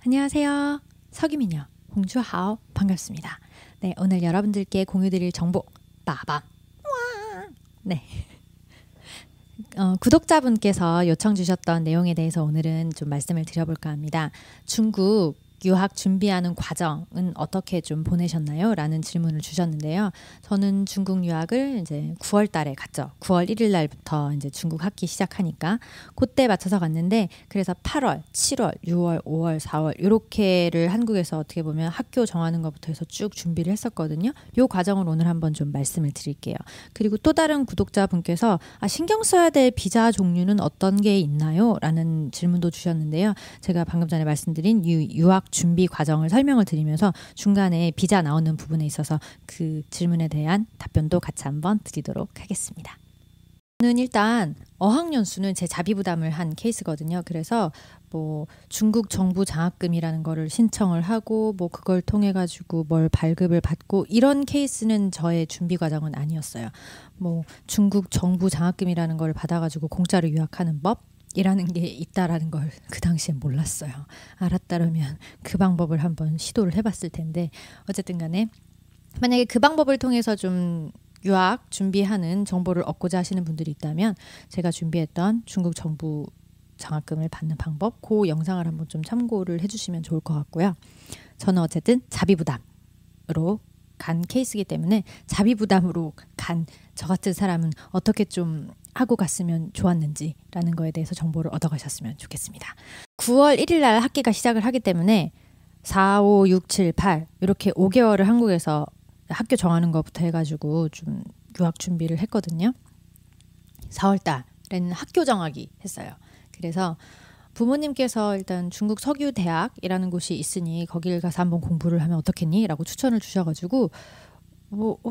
안녕하세요. 서기민요. 홍주하오 반갑습니다. 네, 오늘 여러분들께 공유드릴 정보 빠밤. 네. 구독자분께서 요청 주셨던 내용에 대해서 오늘은 좀 말씀을 드려볼까 합니다. 중국 유학 준비하는 과정은 어떻게 좀 보내셨나요? 라는 질문을 주셨는데요. 저는 중국 유학을 이제 9월 달에 갔죠. 9월 1일 날부터 이제 중국 학기 시작하니까 그때 맞춰서 갔는데, 그래서 8월, 7월, 6월, 5월, 4월 이렇게를 한국에서 어떻게 보면 학교 정하는 것부터 해서 쭉 준비를 했었거든요. 이 과정을 오늘 한번 좀 말씀을 드릴게요. 그리고 또 다른 구독자분께서 신경 써야 될 비자 종류는 어떤 게 있나요? 라는 질문도 주셨는데요. 제가 방금 전에 말씀드린 유학 준비 과정을 설명을 드리면서 중간에 비자 나오는 부분에 있어서 그 질문에 대한 답변도 같이 한번 드리도록 하겠습니다. 저는 일단 어학연수는 제 자비 부담을 한 케이스거든요. 그래서 뭐 중국 정부 장학금이라는 거를 신청을 하고 뭐 그걸 통해 가지고 뭘 발급을 받고 이런 케이스는 저의 준비 과정은 아니었어요. 뭐 중국 정부 장학금이라는 걸 받아 가지고 공짜로 유학하는 법 이라는 게 있다라는 걸 그 당시에 몰랐어요. 알았다면 그 방법을 한번 시도를 해봤을 텐데, 어쨌든 간에 만약에 그 방법을 통해서 좀 유학 준비하는 정보를 얻고자 하시는 분들이 있다면 제가 준비했던 중국 정부 장학금을 받는 방법, 그 영상을 한번 좀 참고를 해주시면 좋을 것 같고요. 저는 어쨌든 자비부담으로 간 케이스이기 때문에 자비부담으로 간 저 같은 사람은 어떻게 좀 하고 갔으면 좋았는지라는 거에 대해서 정보를 얻어가셨으면 좋겠습니다. 9월 1일 날 학기가 시작을 하기 때문에 4, 5, 6, 7, 8 이렇게 5개월을 한국에서 학교 정하는 것부터 해가지고 좀 유학 준비를 했거든요. 4월 달에는 학교 정하기 했어요. 그래서 부모님께서 일단 중국 석유대학이라는 곳이 있으니 거길 가서 한번 공부를 하면 어떻겠니? 라고 추천을 주셔가지고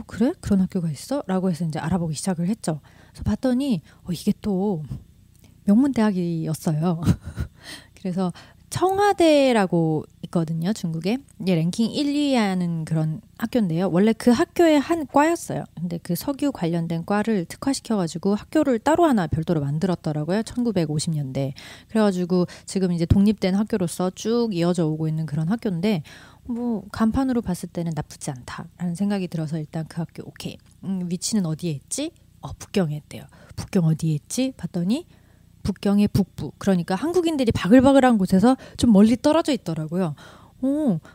그래? 그런 학교가 있어? 라고 해서 이제 알아보기 시작을 했죠. 그래서 봤더니 이게 또 명문대학이었어요. 그래서 청와대라고 있거든요, 중국에. 이게 랭킹 1, 2위 하는 그런 학교인데요. 원래 그 학교의 한 과였어요. 근데 그 석유 관련된 과를 특화시켜가지고 학교를 따로 하나 별도로 만들었더라고요. 1950년대. 그래가지고 지금 이제 독립된 학교로서 쭉 이어져 오고 있는 그런 학교인데, 뭐 간판으로 봤을 때는 나쁘지 않다라는 생각이 들어서 일단 그 학교 오케이. 위치는 어디에 있지? 북경에 있대요. 북경 어디에 있지? 봤더니 북경의 북부, 그러니까 한국인들이 바글바글한 곳에서 좀 멀리 떨어져 있더라고요.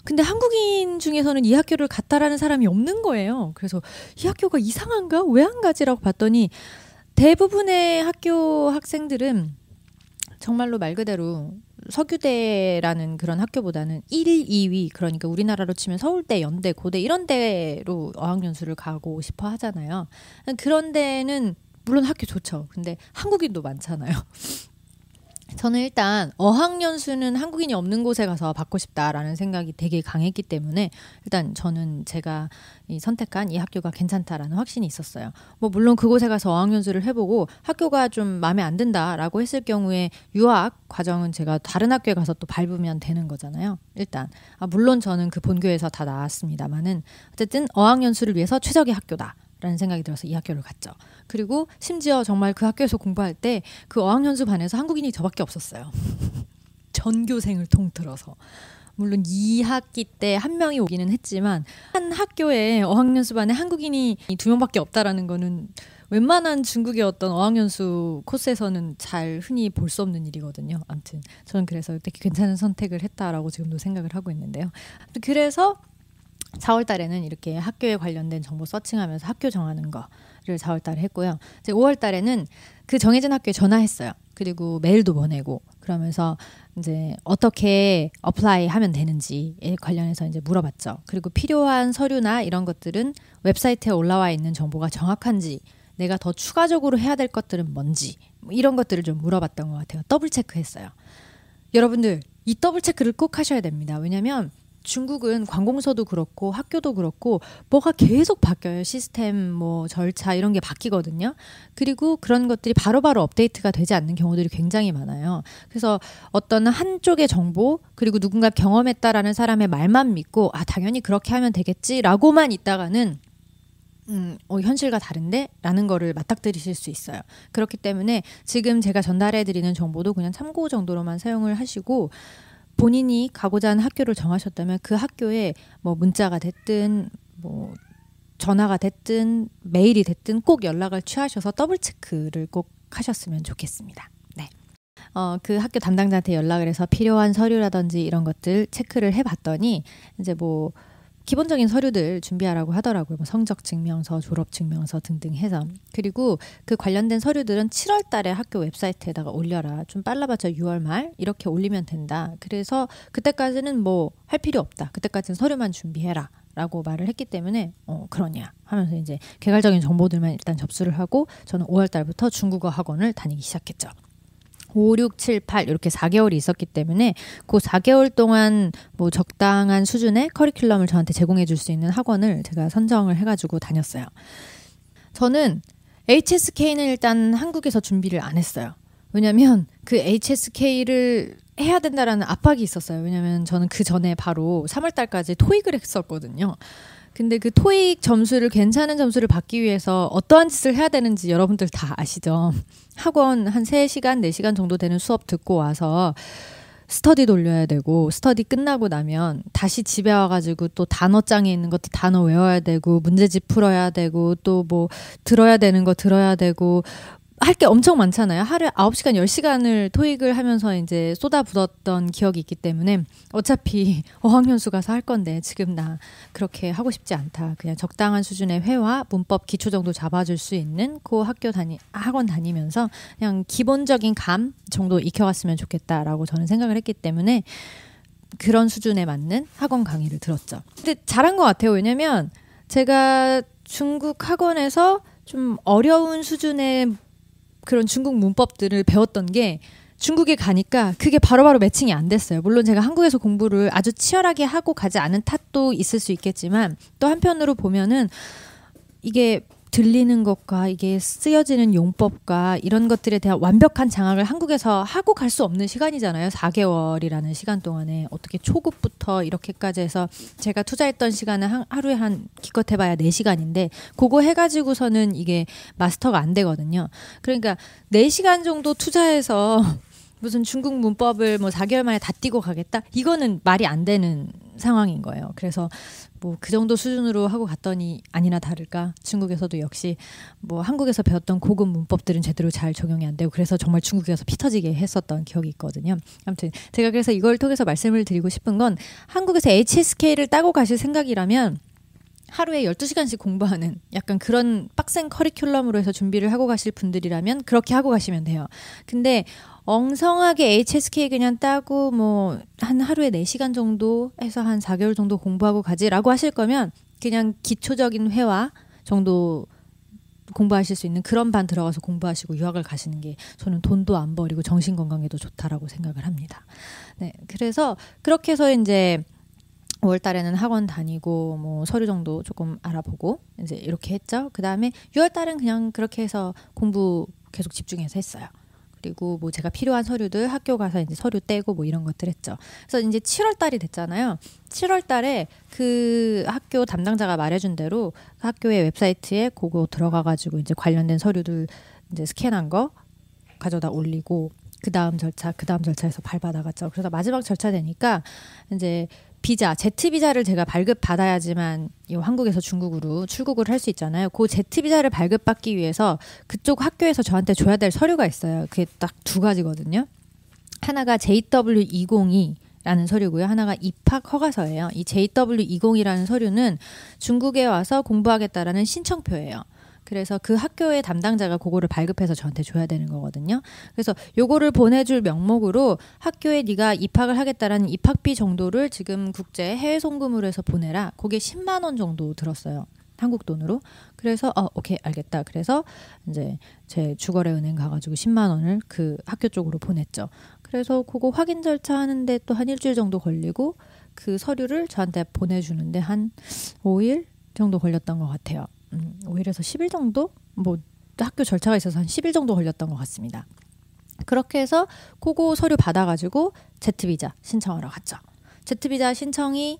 근데 한국인 중에서는 이 학교를 갔다라는 사람이 없는 거예요. 그래서 이 학교가 이상한가? 왜 안 가지라고 봤더니 대부분의 학교 학생들은 정말로 말 그대로 석유대라는 그런 학교보다는 1, 2위, 그러니까 우리나라로 치면 서울대, 연대, 고대 이런 데로 어학연수를 가고 싶어 하잖아요. 그런 데는 물론 학교 좋죠. 근데 한국인도 많잖아요. 저는 일단 어학연수는 한국인이 없는 곳에 가서 받고 싶다라는 생각이 되게 강했기 때문에 일단 저는 제가 선택한 이 학교가 괜찮다라는 확신이 있었어요. 뭐 물론 그곳에 가서 어학연수를 해보고 학교가 좀 마음에 안 든다라고 했을 경우에 유학 과정은 제가 다른 학교에 가서 또 밟으면 되는 거잖아요. 일단 물론 저는 그 본교에서 다 나왔습니다만은 어쨌든 어학연수를 위해서 최적의 학교다 라는 생각이 들어서 이 학교를 갔죠. 그리고 심지어 정말 그 학교에서 공부할 때 그 어학연수 반에서 한국인이 저밖에 없었어요. 전교생을 통틀어서. 물론 2학기 때 한 명이 오기는 했지만 한 학교에 어학연수 반에 한국인이 2명밖에 없다라는 거는 웬만한 중국의 어떤 어학연수 코스에서는 잘 흔히 볼 수 없는 일이거든요. 아무튼 저는 그래서 되게 괜찮은 선택을 했다라고 지금도 생각을 하고 있는데요. 그래서 4월 달에는 이렇게 학교에 관련된 정보 서칭하면서 학교 정하는 거를 4월 달에 했고요. 이제 5월 달에는 그 정해진 학교에 전화했어요. 그리고 메일도 보내고 그러면서 이제 어떻게 어플라이 하면 되는지에 관련해서 이제 물어봤죠. 그리고 필요한 서류나 이런 것들은 웹사이트에 올라와 있는 정보가 정확한지, 내가 더 추가적으로 해야 될 것들은 뭔지, 이런 것들을 좀 물어봤던 것 같아요. 더블 체크했어요. 여러분들 이 더블 체크를 꼭 하셔야 됩니다. 왜냐하면 중국은 관공서도 그렇고 학교도 그렇고 뭐가 계속 바뀌어요. 시스템, 뭐 절차 이런 게 바뀌거든요. 그리고 그런 것들이 바로바로 업데이트가 되지 않는 경우들이 굉장히 많아요. 그래서 어떤 한쪽의 정보, 그리고 누군가 경험했다라는 사람의 말만 믿고 당연히 그렇게 하면 되겠지라고만 있다가는 현실과 다른데? 라는 거를 맞닥뜨리실 수 있어요. 그렇기 때문에 지금 제가 전달해드리는 정보도 그냥 참고 정도로만 사용을 하시고, 본인이 가고자 하는 학교를 정하셨다면 그 학교에 뭐 문자가 됐든 뭐 전화가 됐든 메일이 됐든 꼭 연락을 취하셔서 더블 체크를 꼭 하셨으면 좋겠습니다. 네. 그 학교 담당자한테 연락을 해서 필요한 서류라든지 이런 것들 체크를 해봤더니 이제 뭐 기본적인 서류들 준비하라고 하더라고요. 뭐 성적 증명서, 졸업 증명서 등등 해서. 그리고 그 관련된 서류들은 7월 달에 학교 웹사이트에다가 올려라. 좀 빨라봤자 6월 말 이렇게 올리면 된다. 그래서 그때까지는 뭐 할 필요 없다. 그때까지는 서류만 준비해라. 라고 말을 했기 때문에 그러냐 하면서 이제 개괄적인 정보들만 일단 접수를 하고 저는 5월 달부터 중국어 학원을 다니기 시작했죠. 5, 6, 7, 8 이렇게 4개월이 있었기 때문에 그 4개월 동안 뭐 적당한 수준의 커리큘럼을 저한테 제공해 줄 수 있는 학원을 제가 선정을 해가지고 다녔어요. 저는 HSK는 일단 한국에서 준비를 안 했어요. 왜냐면 그 HSK를 해야 된다라는 압박이 있었어요. 왜냐면 저는 그 전에 바로 3월 달까지 토익을 했었거든요. 근데 그 토익 점수를 괜찮은 점수를 받기 위해서 어떠한 짓을 해야 되는지 여러분들 다 아시죠? 학원 한 3시간, 4시간 정도 되는 수업 듣고 와서 스터디 돌려야 되고 스터디 끝나고 나면 다시 집에 와가지고 또 단어장에 있는 것도 단어 외워야 되고 문제집 풀어야 되고 또 뭐 들어야 되는 거 들어야 되고 할 게 엄청 많잖아요. 하루에 9시간, 10시간을 토익을 하면서 이제 쏟아붓었던 기억이 있기 때문에 어차피 어학연수 가서 할 건데 지금 나 그렇게 하고 싶지 않다. 그냥 적당한 수준의 회화, 문법 기초 정도 잡아줄 수 있는 그 학원 다니면서 그냥 기본적인 감 정도 익혀갔으면 좋겠다라고 저는 생각을 했기 때문에 그런 수준에 맞는 학원 강의를 들었죠. 근데 잘한 것 같아요. 왜냐면 제가 중국 학원에서 좀 어려운 수준의 그런 중국 문법들을 배웠던 게 중국에 가니까 그게 바로바로 매칭이 안 됐어요. 물론 제가 한국에서 공부를 아주 치열하게 하고 가지 않은 탓도 있을 수 있겠지만 또 한편으로 보면은 이게 들리는 것과 이게 쓰여지는 용법과 이런 것들에 대한 완벽한 장악을 한국에서 하고 갈 수 없는 시간이잖아요. 4개월이라는 시간 동안에 어떻게 초급부터 이렇게까지 해서 제가 투자했던 시간은 하루에 한 기껏 해봐야 4시간인데 그거 해가지고서는 이게 마스터가 안 되거든요. 그러니까 4시간 정도 투자해서 무슨 중국 문법을 뭐 4개월 만에 다 띄고 가겠다? 이거는 말이 안 되는 상황인 거예요. 그래서 뭐 그 정도 수준으로 하고 갔더니 아니나 다를까 중국에서도 역시 뭐 한국에서 배웠던 고급 문법들은 제대로 잘 적용이 안 되고 그래서 정말 중국에서 피 터지게 했었던 기억이 있거든요. 아무튼 제가 그래서 이걸 통해서 말씀을 드리고 싶은 건 한국에서 HSK를 따고 가실 생각이라면 하루에 12시간씩 공부하는 약간 그런 빡센 커리큘럼으로 해서 준비를 하고 가실 분들이라면 그렇게 하고 가시면 돼요. 근데 엉성하게 HSK 그냥 따고 뭐 한 하루에 4시간 정도 해서 한 4개월 정도 공부하고 가지라고 하실 거면 그냥 기초적인 회화 정도 공부하실 수 있는 그런 반 들어가서 공부하시고 유학을 가시는 게 저는 돈도 안 버리고 정신 건강에도 좋다라고 생각을 합니다. 네, 그래서 그렇게 해서 이제 5월 달에는 학원 다니고 뭐 서류 정도 조금 알아보고 이제 이렇게 했죠. 그다음에 6월 달은 그냥 그렇게 해서 공부 계속 집중해서 했어요. 그리고 뭐 제가 필요한 서류들 학교 가서 이제 서류 떼고 뭐 이런 것들 했죠. 그래서 이제 7월 달이 됐잖아요. 7월 달에 그 학교 담당자가 말해준 대로 그 학교의 웹사이트에 그거 들어가가지고 이제 관련된 서류들 이제 스캔한 거 가져다 올리고 그 다음 절차에서 발받아갔죠. 그래서 마지막 절차 되니까 이제 비자, Z비자를 제가 발급받아야지만 한국에서 중국으로 출국을 할 수 있잖아요. 그 Z비자를 발급받기 위해서 그쪽 학교에서 저한테 줘야 될 서류가 있어요. 그게 딱 2가지거든요. 하나가 JW202라는 서류고요. 하나가 입학 허가서예요. 이 JW202라는 서류는 중국에 와서 공부하겠다라는 신청표예요. 그래서 그 학교의 담당자가 그거를 발급해서 저한테 줘야 되는 거거든요. 그래서 요거를 보내줄 명목으로 학교에 네가 입학을 하겠다라는 입학비 정도를 지금 국제 해외 송금으로 해서 보내라. 그게 10만 원 정도 들었어요. 한국 돈으로. 그래서 오케이 알겠다. 그래서 이제 제 주거래 은행 가가지고 10만 원을 그 학교 쪽으로 보냈죠. 그래서 그거 확인 절차 하는데 또 한 일주일 정도 걸리고 그 서류를 저한테 보내주는데 한 5일 정도 걸렸던 것 같아요. 5일에서 10일 정도? 뭐 학교 절차가 있어서 한 10일 정도 걸렸던 것 같습니다. 그렇게 해서 그거 서류 받아가지고 Z비자 신청하러 갔죠. Z비자 신청을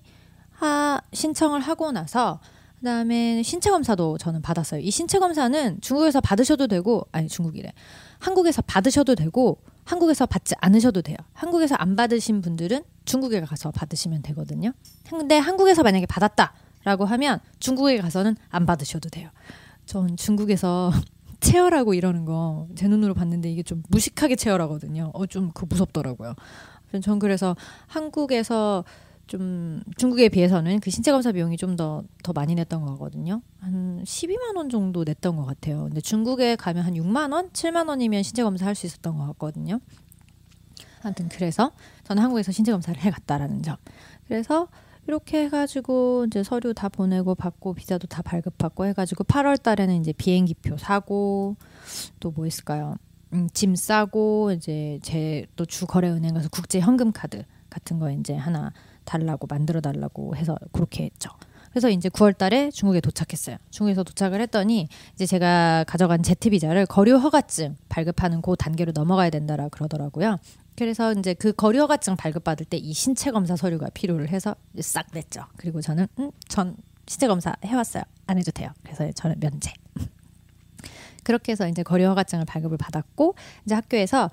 하고 나서 그다음에 신체검사도 저는 받았어요. 이 신체검사는 중국에서 받으셔도 되고 한국에서 받으셔도 되고 한국에서 받지 않으셔도 돼요. 한국에서 안 받으신 분들은 중국에 가서 받으시면 되거든요. 근데 한국에서 만약에 받았다라고 하면 중국에 가서는 안 받으셔도 돼요. 전 중국에서 체열하고 이러는 거 제 눈으로 봤는데 이게 좀 무식하게 체열하거든요. 좀 그 무섭더라고요. 전 그래서 한국에서 좀 중국에 비해서는 그 신체 검사 비용이 좀 더 많이 냈던 것 같거든요. 한 12만 원 정도 냈던 것 같아요. 근데 중국에 가면 한 6만 원, 7만 원이면 신체 검사 할 수 있었던 것 같거든요. 아무튼 그래서 저는 한국에서 신체 검사를 해갔다라는 점. 그래서 이렇게 해가지고 이제 서류 다 보내고 받고 비자도 다 발급받고 해가지고 8월 달에는 이제 비행기표 사고 또 뭐 있을까요? 짐 싸고 이제 제 또 주거래은행 가서 국제 현금 카드 같은 거 이제 하나 달라고 만들어 달라고 해서 그렇게 했죠. 그래서 이제 9월 달에 중국에 도착했어요. 중국에서 도착을 했더니 이제 제가 가져간 제트 비자를 거류 허가증 발급하는 그 단계로 넘어가야 된다라 그러더라고요. 그래서 이제 그 거류 허가증 발급받을 때 이 신체 검사 서류가 필요를 해서 싹 냈죠. 그리고 저는 전 신체 검사 해왔어요. 안 해도 돼요. 그래서 저는 면제. 그렇게 해서 이제 거류 허가증을 발급을 받았고 이제 학교에서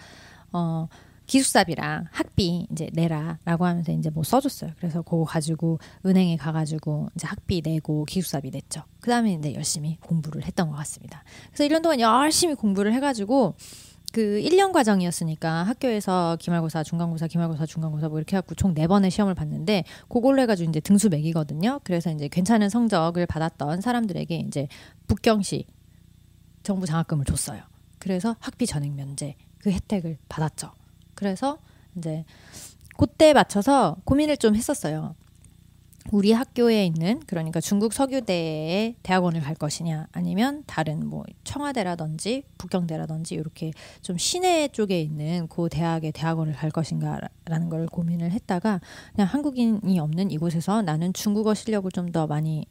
기숙사비랑 학비 이제 내라라고 하면서 이제 뭐 써줬어요. 그래서 그거 가지고 은행에 가가지고 이제 학비 내고 기숙사비 냈죠. 그 다음에 이제 열심히 공부를 했던 것 같습니다. 그래서 1년 동안 열심히 공부를 해가지고 그 1년 과정이었으니까 학교에서 기말고사, 중간고사, 기말고사, 중간고사 뭐 이렇게 해갖고 총 4번의 시험을 봤는데 그걸로 해가지고 이제 등수 매기거든요. 그래서 이제 괜찮은 성적을 받았던 사람들에게 이제 북경시 정부 장학금을 줬어요. 그래서 학비 전액 면제 그 혜택을 받았죠. 그래서 이제 그때 맞춰서 고민을 좀 했었어요. 우리 학교에 있는 그러니까 중국 석유대의 대학원을 갈 것이냐 아니면 다른 뭐 청와대라든지 북경대라든지 이렇게 좀 시내 쪽에 있는 그 대학의 대학원을 갈 것인가라는 걸 고민을 했다가 그냥 한국인이 없는 이곳에서 나는 중국어 실력을 좀 더 많이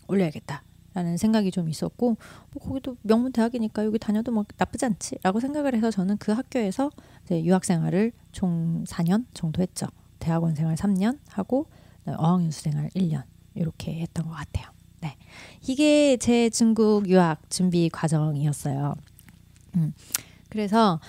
올려야겠다. 라는 생각이 좀 있었고 뭐 거기도 명문 대학이니까 여기 다녀도 뭐 나쁘지 않지 라고 생각을 해서 저는 그 학교에서 이제 유학생활을 총 4년 정도 했죠. 대학원 생활 3년 하고 어학연수 생활 1년 이렇게 했던 것 같아요. 네, 이게 제 중국 유학 준비 과정이었어요. 그래서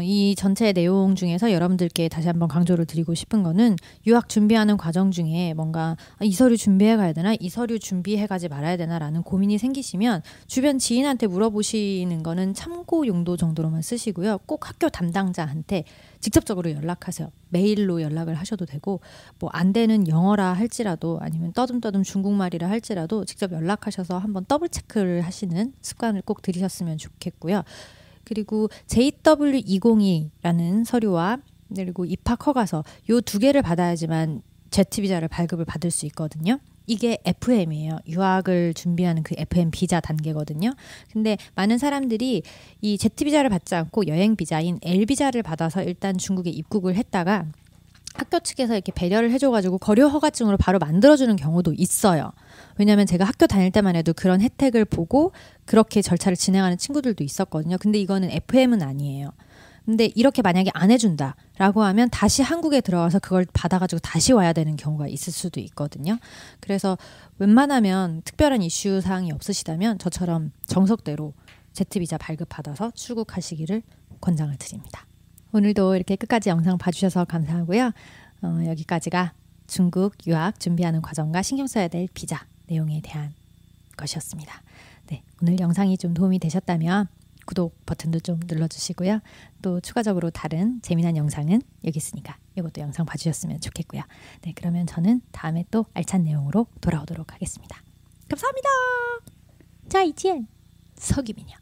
이 전체 내용 중에서 여러분들께 다시 한번 강조를 드리고 싶은 거는 유학 준비하는 과정 중에 뭔가 이 서류 준비해 가야 되나 이 서류 준비해 가지 말아야 되나라는 고민이 생기시면 주변 지인한테 물어보시는 거는 참고 용도 정도로만 쓰시고요. 꼭 학교 담당자한테 직접적으로 연락하세요. 메일로 연락을 하셔도 되고 뭐 안 되는 영어라 할지라도 아니면 떠듬떠듬 중국말이라 할지라도 직접 연락하셔서 한번 더블 체크를 하시는 습관을 꼭 들이셨으면 좋겠고요. 그리고 JW202라는 서류와 그리고 입학 허가서 요 2개를 받아야지만 제트 비자를 발급을 받을 수 있거든요. 이게 FM이에요. 유학을 준비하는 그 FM 비자 단계거든요. 근데 많은 사람들이 이 제트 비자를 받지 않고 여행 비자인 L 비자를 받아서 일단 중국에 입국을 했다가 학교 측에서 이렇게 배려를 해줘가지고 거류 허가증으로 바로 만들어주는 경우도 있어요. 왜냐하면 제가 학교 다닐 때만 해도 그런 혜택을 보고 그렇게 절차를 진행하는 친구들도 있었거든요. 근데 이거는 FM은 아니에요. 근데 이렇게 만약에 안 해준다라고 하면 다시 한국에 들어와서 그걸 받아가지고 다시 와야 되는 경우가 있을 수도 있거든요. 그래서 웬만하면 특별한 이슈 사항이 없으시다면 저처럼 정석대로 제트비자 발급받아서 출국하시기를 권장을 드립니다. 오늘도 이렇게 끝까지 영상 봐주셔서 감사하고요. 여기까지가 중국 유학 준비하는 과정과 신경 써야 될 비자 내용에 대한 것이었습니다. 네, 오늘 영상이 좀 도움이 되셨다면 구독 버튼도 좀 눌러주시고요. 또 추가적으로 다른 재미난 영상은 여기 있으니까 이것도 영상 봐주셨으면 좋겠고요. 네, 그러면 저는 다음에 또 알찬 내용으로 돌아오도록 하겠습니다. 감사합니다. 再见, 서기민요.